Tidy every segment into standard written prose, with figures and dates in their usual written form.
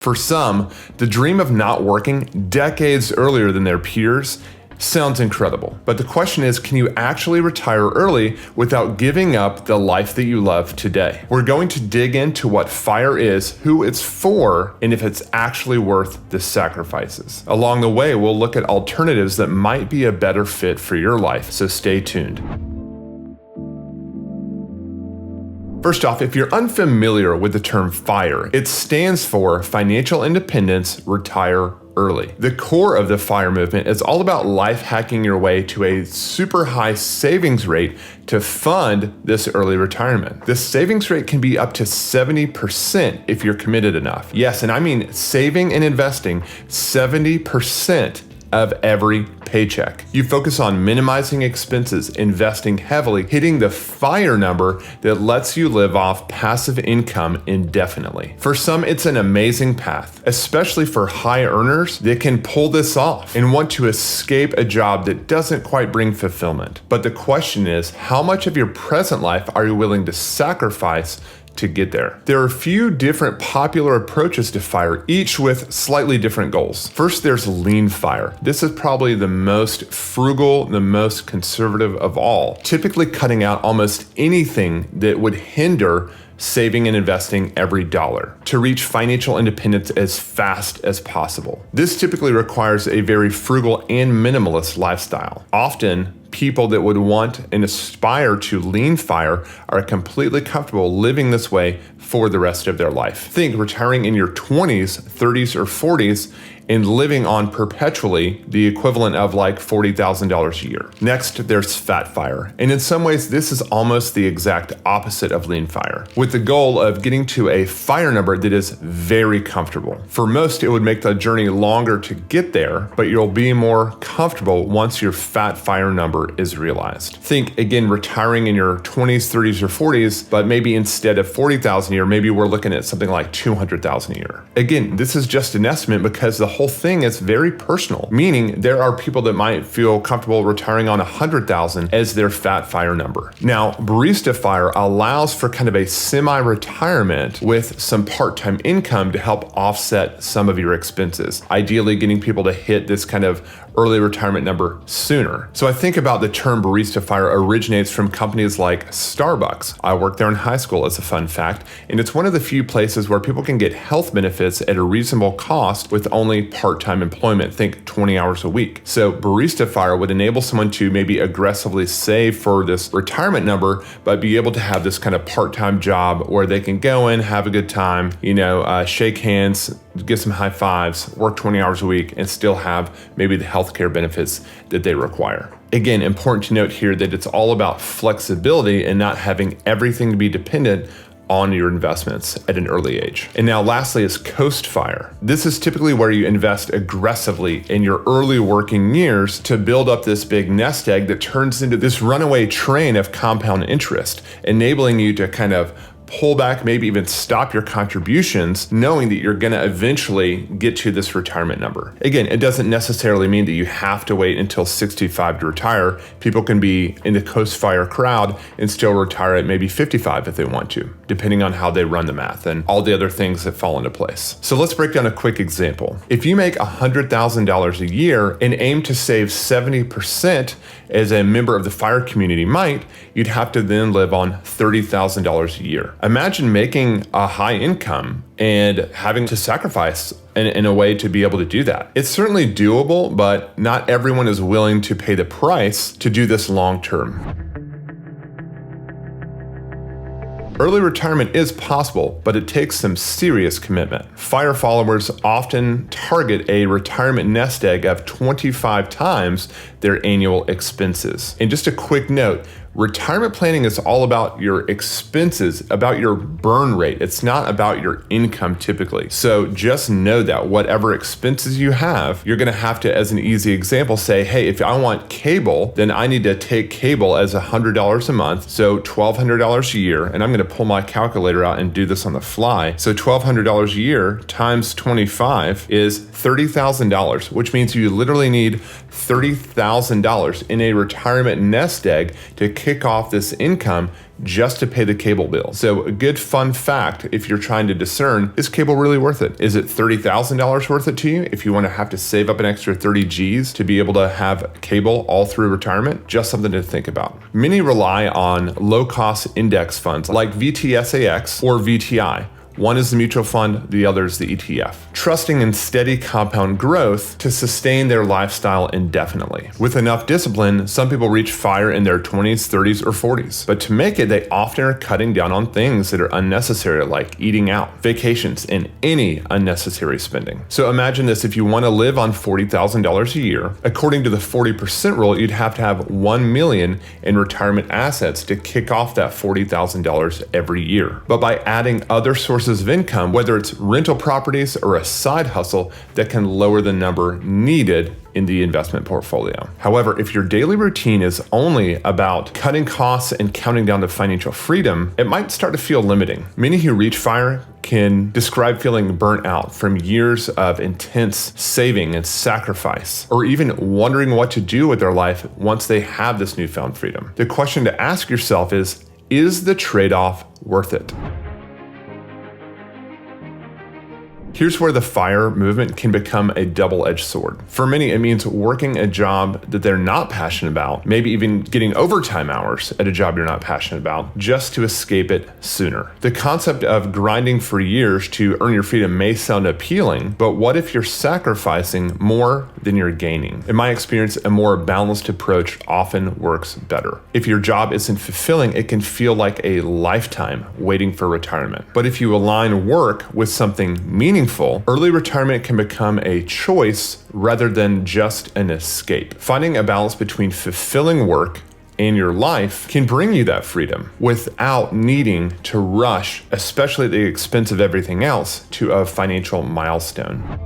For some, the dream of not working decades earlier than their peers sounds incredible. But the question is, can you actually retire early without giving up the life that you love today? We're going to dig into what FIRE is, who it's for, and if it's actually worth the sacrifices. Along the way, we'll look at alternatives that might be a better fit for your life, so stay tuned. First off, if you're unfamiliar with the term FIRE, it stands for Financial Independence, Retire Early. The core of the FIRE movement is all about life hacking your way to a super high savings rate to fund this early retirement. This savings rate can be up to 70% if you're committed enough. Yes, and I mean saving and investing 70% of every paycheck. You focus on minimizing expenses, investing heavily, hitting the FIRE number that lets you live off passive income indefinitely. For some, it's an amazing path, especially for high earners that can pull this off and want to escape a job that doesn't quite bring fulfillment. But the question is, how much of your present life are you willing to sacrifice to get there? There are a few different popular approaches to FIRE, each with slightly different goals. First, there's lean FIRE. This is probably the most frugal, the most conservative of all, typically cutting out almost anything that would hinder saving and investing every dollar to reach financial independence as fast as possible. This typically requires a very frugal and minimalist lifestyle. Often, people that would want and aspire to lean FIRE are completely comfortable living this way for the rest of their life. Think retiring in your 20s, 30s, or 40s and living on perpetually the equivalent of like $40,000 a year. Next, there's fat FIRE. And in some ways, this is almost the exact opposite of lean FIRE, with the goal of getting to a FIRE number that is very comfortable. For most, it would make the journey longer to get there, but you'll be more comfortable once your fat FIRE number is realized. Think again, retiring in your 20s, 30s, or 40s, but maybe instead of $40,000 a year, maybe we're looking at something like $200,000 a year. Again, this is just an estimate because the whole thing is very personal, meaning there are people that might feel comfortable retiring on $100,000 as their fat FIRE number. Now, barista FIRE allows for kind of a semi-retirement with some part-time income to help offset some of your expenses, ideally getting people to hit this kind of early retirement number sooner. So I think about the term barista FIRE originates from companies like Starbucks. I worked there in high school as a fun fact, and it's one of the few places where people can get health benefits at a reasonable cost with only part-time employment, think 20 hours a week. So barista FIRE would enable someone to maybe aggressively save for this retirement number, but be able to have this kind of part-time job where they can go in, have a good time, shake hands, give some high fives, work 20 hours a week, and still have maybe the healthcare benefits that they require. Again, important to note here that it's all about flexibility and not having everything to be dependent on your investments at an early age. And now lastly is Coast FIRE. This is typically where you invest aggressively in your early working years to build up this big nest egg that turns into this runaway train of compound interest, enabling you to kind of pull back, maybe even stop your contributions, knowing that you're going to eventually get to this retirement number. Again, it doesn't necessarily mean that you have to wait until 65 to retire. People can be in the Coast FIRE crowd and still retire at maybe 55 if they want to, depending on how they run the math and all the other things that fall into place. So let's break down a quick example. If you make $100,000 a year and aim to save 70% as a member of the FIRE community might, you'd have to then live on $30,000 a year. Imagine making a high income and having to sacrifice in a way to be able to do that. It's certainly doable, but not everyone is willing to pay the price to do this long term. Early retirement is possible, but it takes some serious commitment. FIRE followers often target a retirement nest egg of 25 times their annual expenses. And just a quick note, retirement planning is all about your expenses, about your burn rate. It's not about your income typically. So just know that whatever expenses you have, you're gonna have to, as an easy example, say, hey, if I want cable, then I need to take cable as $100 a month, so $1,200 a year, and I'm gonna pull my calculator out and do this on the fly. So $1,200 a year times 25 is $30,000, which means you literally need $30,000 in a retirement nest egg to kick off this income just to pay the cable bill. So a good fun fact, if you're trying to discern, is cable really worth it? Is it $30,000 worth it to you if you want to have to save up an extra 30 G's to be able to have cable all through retirement? Just something to think about. Many rely on low-cost index funds like VTSAX or VTI. One is the mutual fund, the other is the ETF, trusting in steady compound growth to sustain their lifestyle indefinitely. With enough discipline, some people reach FIRE in their 20s, 30s, or 40s. But to make it, they often are cutting down on things that are unnecessary, like eating out, vacations, and any unnecessary spending. So imagine this: if you want to live on $40,000 a year, according to the 40% rule, you'd have to have $1 million in retirement assets to kick off that $40,000 every year. But by adding other sources of income, whether it's rental properties or a side hustle, that can lower the number needed in the investment portfolio. However, if your daily routine is only about cutting costs and counting down to financial freedom, it might start to feel limiting. Many who reach FIRE can describe feeling burnt out from years of intense saving and sacrifice, or even wondering what to do with their life once they have this newfound freedom. The question to ask yourself is the trade-off worth it? Here's where the FIRE movement can become a double-edged sword. For many, it means working a job that they're not passionate about, maybe even getting overtime hours at a job you're not passionate about, just to escape it sooner. The concept of grinding for years to earn your freedom may sound appealing, but what if you're sacrificing more than you're gaining? In my experience, a more balanced approach often works better. If your job isn't fulfilling, it can feel like a lifetime waiting for retirement. But if you align work with something meaningful, early retirement can become a choice rather than just an escape. Finding a balance between fulfilling work and your life can bring you that freedom without needing to rush, especially at the expense of everything else, to a financial milestone.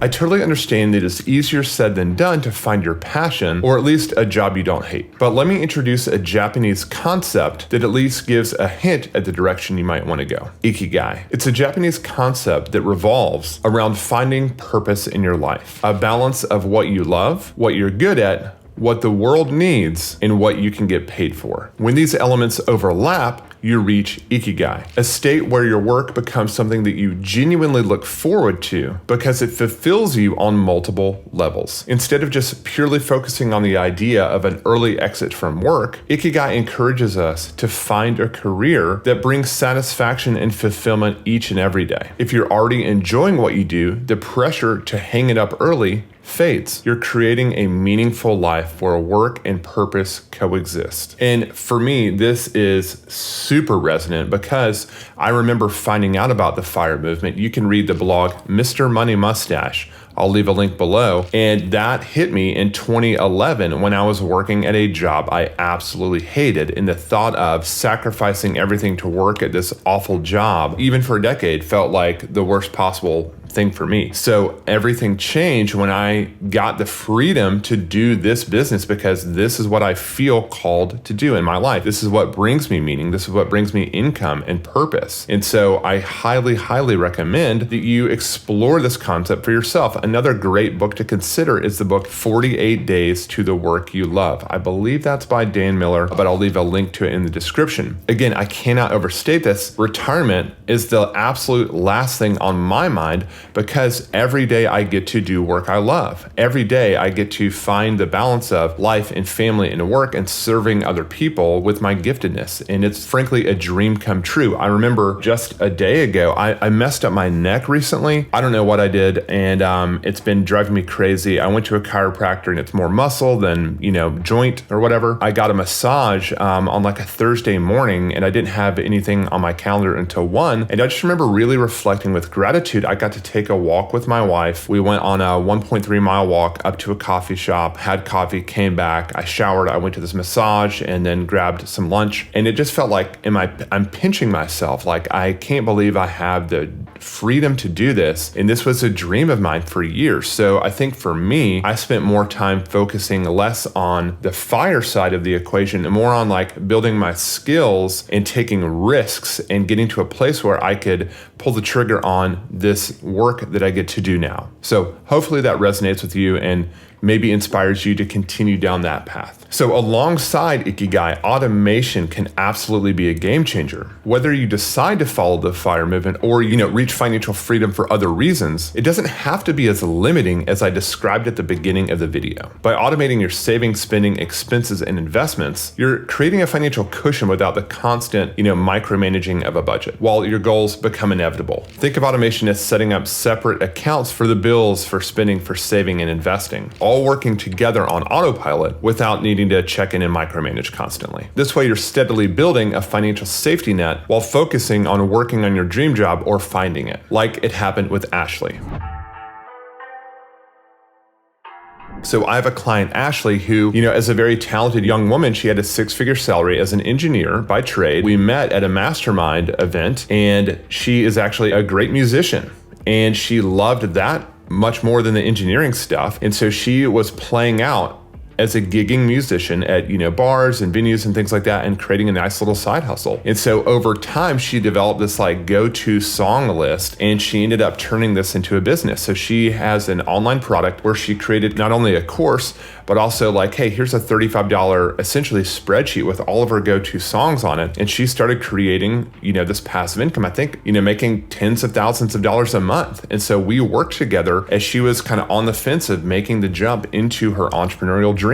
I totally understand that it's easier said than done to find your passion, or at least a job you don't hate. But let me introduce a Japanese concept that at least gives a hint at the direction you might want to go. Ikigai. It's a Japanese concept that revolves around finding purpose in your life. A balance of what you love, what you're good at, what the world needs, and what you can get paid for. When these elements overlap, you reach Ikigai, a state where your work becomes something that you genuinely look forward to because it fulfills you on multiple levels. Instead of just purely focusing on the idea of an early exit from work, Ikigai encourages us to find a career that brings satisfaction and fulfillment each and every day. If you're already enjoying what you do, the pressure to hang it up early fades. You're creating a meaningful life where work and purpose coexist. And for me, this is super resonant because I remember finding out about the FIRE movement. You can read the blog Mr. Money Mustache. I'll leave a link below. And that hit me in 2011 when I was working at a job I absolutely hated. And the thought of sacrificing everything to work at this awful job, even for a decade, felt like the worst possible thing for me. So everything changed when I got the freedom to do this business because this is what I feel called to do in my life. This is what brings me meaning. This is what brings me income and purpose. And so I highly, highly recommend that you explore this concept for yourself. Another great book to consider is the book 48 Days to the Work You Love. I believe that's by Dan Miller, but I'll leave a link to it in the description. Again, I cannot overstate this. Retirement is the absolute last thing on my mind, because every day I get to do work I love. Every day I get to find the balance of life and family and work and serving other people with my giftedness. And it's frankly a dream come true. I remember just a day ago, I messed up my neck recently. I don't know what I did, and it's been driving me crazy. I went to a chiropractor and it's more muscle than, joint or whatever. I got a massage on like a Thursday morning, and I didn't have anything on my calendar until 1. And I just remember really reflecting with gratitude. I got to take a walk with my wife. We went on a 1.3 mile walk up to a coffee shop, had coffee, came back. I showered, I went to this massage, and then grabbed some lunch. And it just felt like I'm pinching myself. Like, I can't believe I have the freedom to do this. And this was a dream of mine for years. So I think for me, I spent more time focusing less on the FIRE side of the equation and more on like building my skills and taking risks and getting to a place where I could pull the trigger on this work that I get to do now. So hopefully that resonates with you, and maybe inspires you to continue down that path. So alongside Ikigai, automation can absolutely be a game changer. Whether you decide to follow the FIRE movement or, reach financial freedom for other reasons, it doesn't have to be as limiting as I described at the beginning of the video. By automating your saving, spending, expenses, and investments, you're creating a financial cushion without the constant, micromanaging of a budget, while your goals become inevitable. Think of automation as setting up separate accounts for the bills, for spending, for saving, and investing, all working together on autopilot without needing to check in and micromanage constantly. This way, you're steadily building a financial safety net while focusing on working on your dream job or finding it, like it happened with Ashley. So I have a client, Ashley, who, as a very talented young woman, she had a 6-figure salary as an engineer by trade. We met at a mastermind event, and she is actually a great musician, and she loved that much more than the engineering stuff. And so she was playing out as a gigging musician at, bars and venues and things like that, and creating a nice little side hustle. And so over time, she developed this go-to song list, and she ended up turning this into a business. So she has an online product where she created not only a course, but also hey, here's a $35 essentially spreadsheet with all of her go-to songs on it. And she started creating, this passive income, I think, making tens of thousands of dollars a month. And so we worked together as she was kind of on the fence of making the jump into her entrepreneurial dream.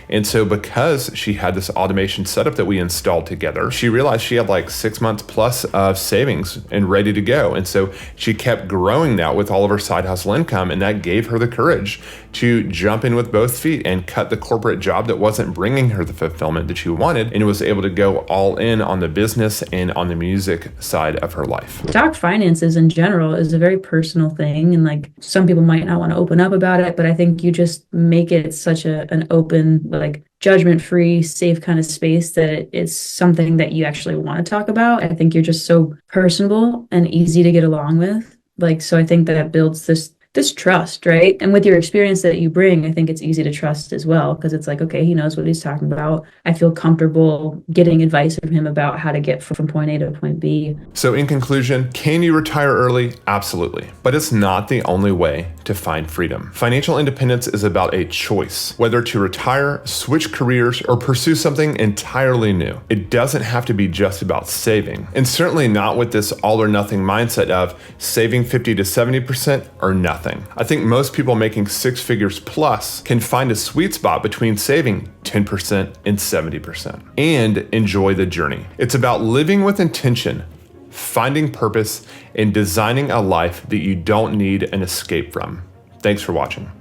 And so because she had this automation setup that we installed together, she realized she had 6 months plus of savings and ready to go. And so she kept growing that with all of her side hustle income, and that gave her the courage to jump in with both feet and cut the corporate job that wasn't bringing her the fulfillment that she wanted, and was able to go all in on the business and on the music side of her life. Stock finances in general is a very personal thing, and some people might not want to open up about it, but I think you just make it such an open, judgment-free, safe kind of space that it's something that you actually want to talk about. I think you're just so personable and easy to get along with. So I think that builds this trust, right? And with your experience that you bring, I think it's easy to trust as well, because it's okay, he knows what he's talking about. I feel comfortable getting advice from him about how to get from point A to point B. So in conclusion, can you retire early? Absolutely. But it's not the only way to find freedom. Financial independence is about a choice, whether to retire, switch careers, or pursue something entirely new. It doesn't have to be just about saving, and certainly not with this all or nothing mindset of saving 50 to 70% or nothing. I think most people making 6 figures plus can find a sweet spot between saving 10% and 70% and enjoy the journey. It's about living with intention, finding purpose, and designing a life that you don't need an escape from. Thanks for watching.